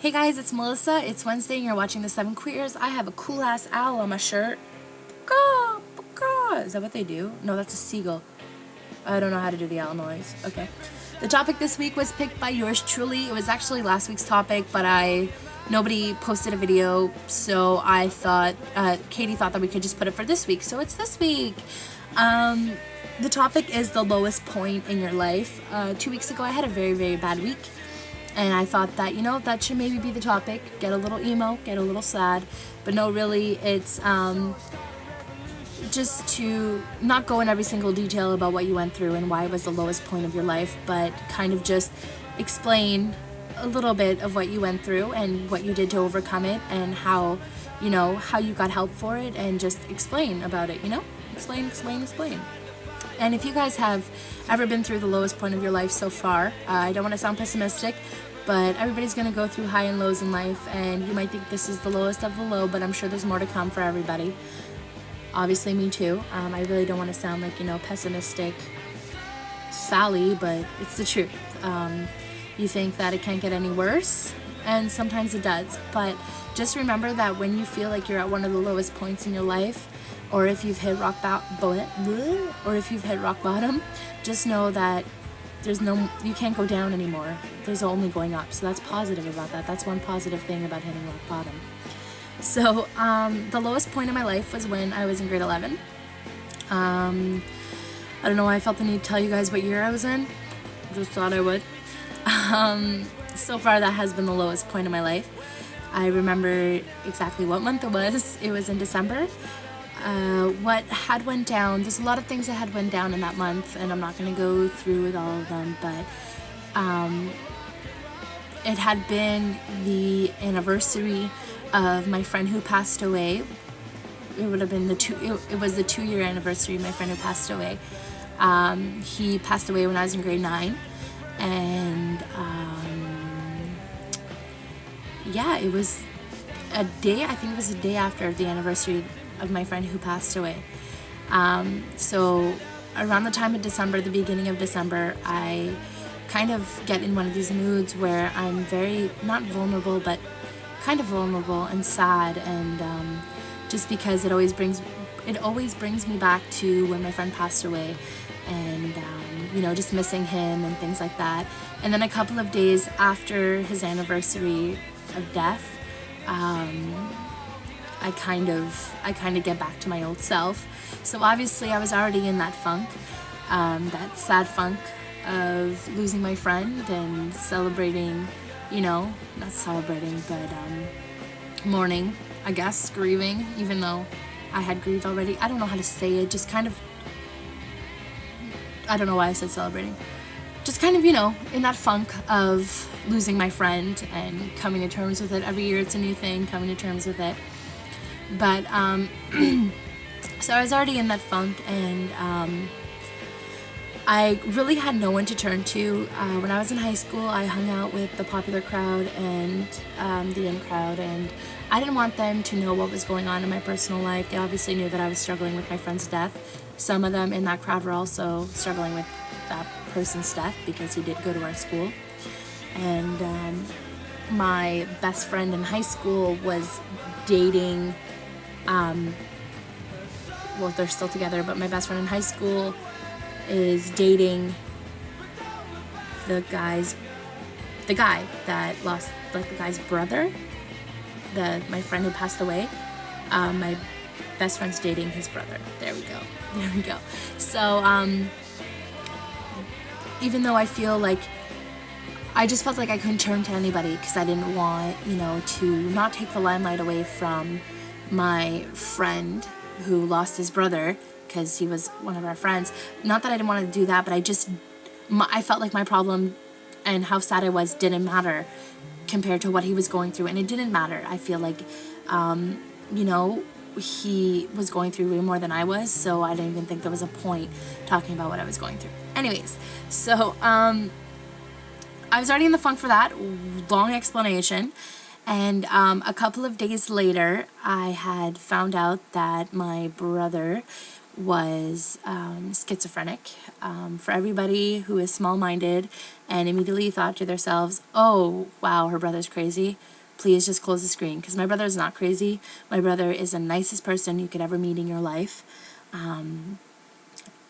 Hey guys, it's Melissa. It's Wednesday and you're watching The Seven Queers. I have a cool ass owl on my shirt. Caw, caw. Is that what they do? No, that's a seagull. I don't know how to do the owl noise. Okay. The topic this week was picked by yours truly. It was actually last week's topic, but nobody posted a video, so I thought, Katie thought that we could just put it for this week, so it's this week. The topic is the lowest point in your life. 2 weeks ago I had a very, very bad week. And I thought that, that should maybe be the topic. Get a little emo, get a little sad. But no, really, it's just to not go in every single detail about what you went through and why it was the lowest point of your life, but kind of just explain a little bit of what you went through and what you did to overcome it and how you got help for it, and just explain about it, Explain. And if you guys have ever been through the lowest point of your life so far, I don't want to sound pessimistic, but everybody's going to go through high and lows in life, and you might think this is the lowest of the low, but I'm sure there's more to come for everybody. Obviously, me too. I really don't want to sound like, pessimistic Sally, but it's the truth. You think that it can't get any worse, and sometimes it does, but just remember that when you feel like you're at one of the lowest points in your life, or if you've hit rock bottom, just know that you can't go down anymore. There's only going up. So that's positive about that. That's one positive thing about hitting rock bottom. So the lowest point in my life was when I was in grade 11. I don't know why I felt the need to tell you guys what year I was in. Just thought I would. So far that has been the lowest point in my life. I remember exactly what month it was. It was in December. What had went down, there's a lot of things that had went down in that month, and I'm not going to go through with all of them, but it had been the anniversary of my friend who passed away. It would have been it was the 2-year anniversary of my friend who passed away. He passed away when I was in grade 9, and yeah, it was I think it was a day after the anniversary of my friend who passed away. So around the time of December, the beginning of December, I kind of get in one of these moods where I'm very, not vulnerable, but kind of vulnerable and sad, and just because it always brings me back to when my friend passed away, and just missing him and things like that. And then a couple of days after his anniversary of death, I kind of get back to my old self. So obviously I was already in that funk, that sad funk of losing my friend and celebrating, not celebrating, but mourning, I guess, grieving, even though I had grieved already. I don't know how to say it, just kind of, I don't know why I said celebrating. Just kind of, in that funk of losing my friend and coming to terms with it. Every year it's a new thing, coming to terms with it. But, so I was already in that funk, and I really had no one to turn to. When I was in high school, I hung out with the popular crowd and the in crowd, and I didn't want them to know what was going on in my personal life. They obviously knew that I was struggling with my friend's death. Some of them in that crowd were also struggling with that person's death because he did go to our school. And my best friend in high school was dating, well, they're still together, but my best friend in high school is dating the guy that lost, like, the guy's brother, my friend who passed away. My best friend's dating his brother. There we go. So even though I feel like I just felt like I couldn't turn to anybody because I didn't want, to not take the limelight away from my friend who lost his brother, because he was one of our friends. Not that I didn't want to do that, but I felt like my problem and how sad I was didn't matter compared to what he was going through, and it didn't matter. I feel like, he was going through way more than I was, so I didn't even think there was a point talking about what I was going through. Anyways, so I was already in the funk for that. Long explanation. And a couple of days later, I had found out that my brother was schizophrenic. For everybody who is small-minded and immediately thought to themselves, oh, wow, her brother's crazy, please just close the screen, because my brother is not crazy. My brother is the nicest person you could ever meet in your life.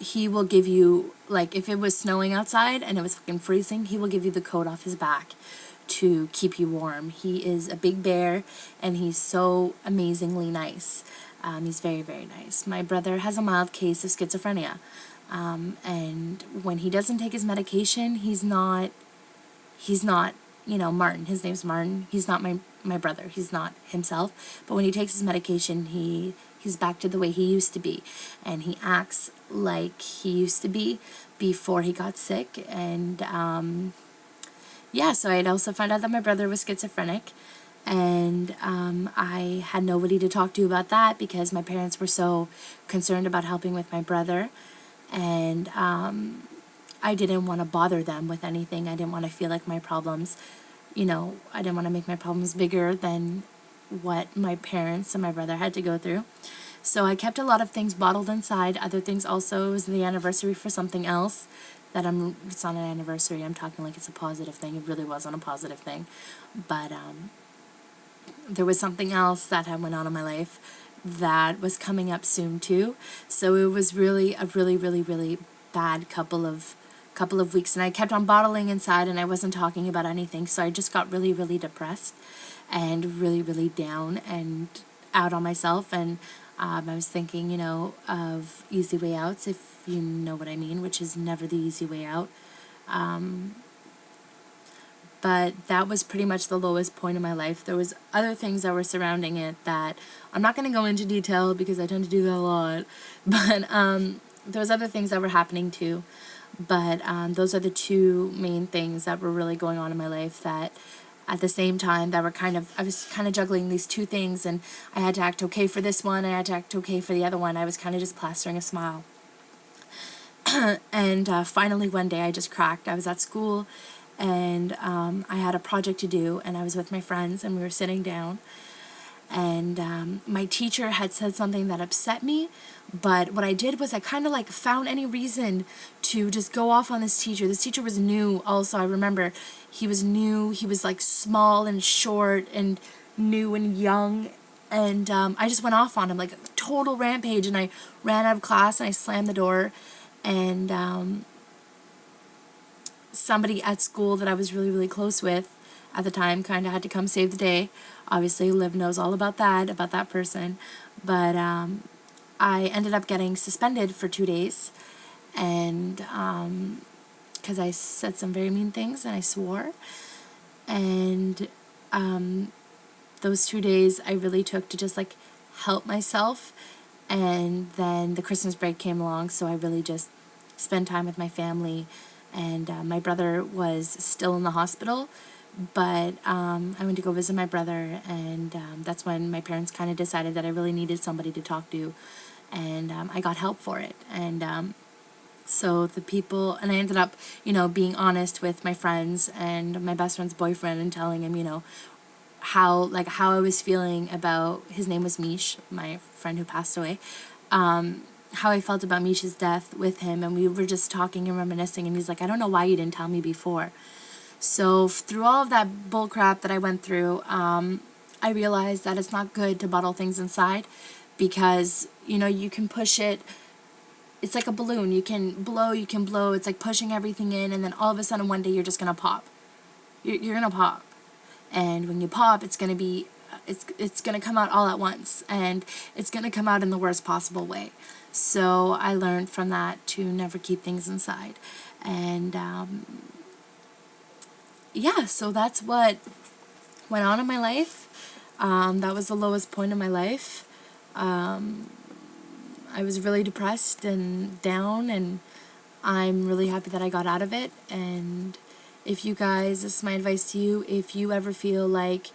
He will give you, like, if it was snowing outside and it was fucking freezing, he will give you the coat off his back to keep you warm. He is a big bear, and he's so amazingly nice. He's very, very nice. My brother has a mild case of schizophrenia, and when he doesn't take his medication, he's not, you know, Martin. His name's Martin. He's not my brother. He's not himself. But when he takes his medication, he's back to the way he used to be, and he acts like he used to be before he got sick. And yeah, so I had also found out that my brother was schizophrenic, and I had nobody to talk to about that because my parents were so concerned about helping with my brother, and I didn't want to bother them with anything. I didn't want to feel like my problems, you know, I didn't want to make my problems bigger than what my parents and my brother had to go through. So I kept a lot of things bottled inside. Other things also, it was the anniversary for something else that it's not an anniversary. I'm talking like it's a positive thing. It really wasn't a positive thing. But there was something else that had went on in my life that was coming up soon too. So it was really a really, really, really bad couple of weeks, and I kept on bottling inside, and I wasn't talking about anything. So I just got really, really depressed and really, really down and out on myself. And I was thinking, you know, of easy way outs, if you know what I mean, which is never the easy way out. But that was pretty much the lowest point in my life. There was other things that were surrounding it that I'm not going to go into detail because I tend to do that a lot. But there was other things that were happening too. But those are the two main things that were really going on in my life that at the same time that were I was kind of juggling these two things, and I had to act okay for this one, I had to act okay for the other one. I was kind of just plastering a smile. And finally one day I just cracked. I was at school, and I had a project to do, and I was with my friends, and we were sitting down, and my teacher had said something that upset me, but what I did was I kind of like found any reason to just go off on this teacher. This teacher was new also. I remember he was new. He was like small and short and new and young, and I just went off on him like a total rampage, and I ran out of class and I slammed the door, and somebody at school that I was really, really close with at the time kind of had to come save the day. Obviously, Liv knows all about that person. But I ended up getting suspended for 2 days, and because I said some very mean things and I swore. And those 2 days I really took to just like help myself. And then the Christmas break came along, so I really just spent time with my family. And my brother was still in the hospital, but I went to go visit my brother, and that's when my parents kind of decided that I really needed somebody to talk to, and I got help for it. And so the people, and I ended up, you know, being honest with my friends and my best friend's boyfriend and telling him, you know, how I was feeling about, his name was Mish, my friend who passed away, how I felt about Mish's death with him, and we were just talking and reminiscing, and he's like, I don't know why you didn't tell me before. So through all of that bull crap that I went through, I realized that it's not good to bottle things inside, because, you know, you can push it. It's like a balloon. You can blow, it's like pushing everything in, and then all of a sudden one day you're just gonna pop. You're gonna pop. And when you pop, it's gonna be, it's gonna come out all at once, and it's gonna come out in the worst possible way. So I learned from that to never keep things inside. And yeah, so that's what went on in my life. That was the lowest point in my life. I was really depressed and down, and I'm really happy that I got out of it. And if you guys, this is my advice to you, if you ever feel like,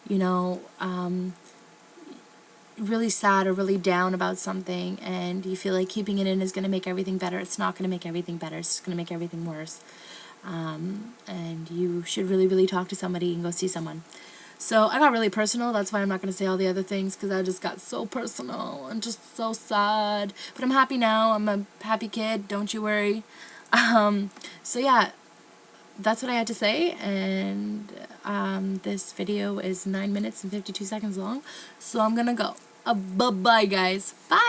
you know, really sad or really down about something, and you feel like keeping it in is going to make everything better, it's not going to make everything better, it's going to make everything worse. And you should really, really talk to somebody and go see someone. So I got really personal. That's why I'm not going to say all the other things, because I just got so personal and just so sad. But I'm happy now. I'm a happy kid. Don't you worry. So yeah, that's what I had to say. And this video is 9 minutes and 52 seconds long. So I'm going to go. Bye-bye, guys. Bye.